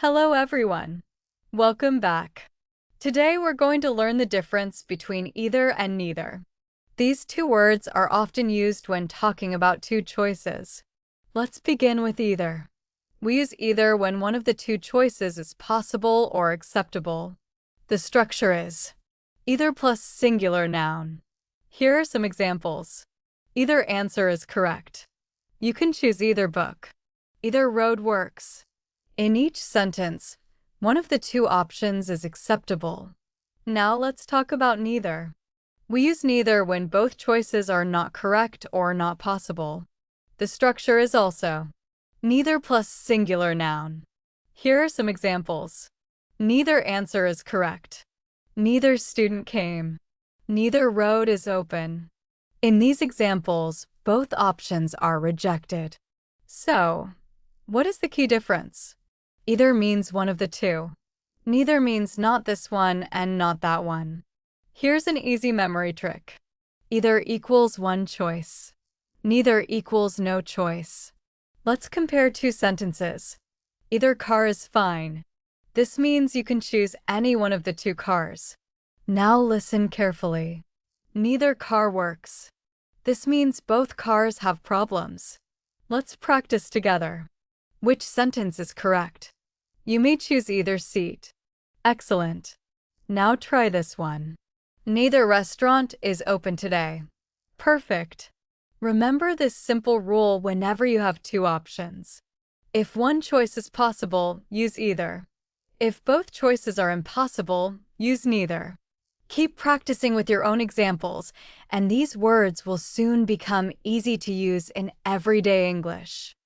Hello everyone. Welcome back. Today we're going to learn the difference between either and neither. These two words are often used when talking about two choices. Let's begin with either. We use either when one of the two choices is possible or acceptable. The structure is either plus singular noun. Here are some examples. Either answer is correct. You can choose either book. Either road works. In each sentence, one of the two options is acceptable. Now let's talk about neither. We use neither when both choices are not correct or not possible. The structure is also neither plus singular noun. Here are some examples. Neither answer is correct. Neither student came. Neither road is open. In these examples, both options are rejected. So, what is the key difference? Either means one of the two. Neither means not this one and not that one. Here's an easy memory trick. Either equals one choice. Neither equals no choice. Let's compare two sentences. Either car is fine. This means you can choose any one of the two cars. Now listen carefully. Neither car works. This means both cars have problems. Let's practice together. Which sentence is correct? You may choose either seat. Excellent. Now try this one. Neither restaurant is open today. Perfect. Remember this simple rule whenever you have two options. If one choice is possible, use either. If both choices are impossible, use neither. Keep practicing with your own examples, and these words will soon become easy to use in everyday English.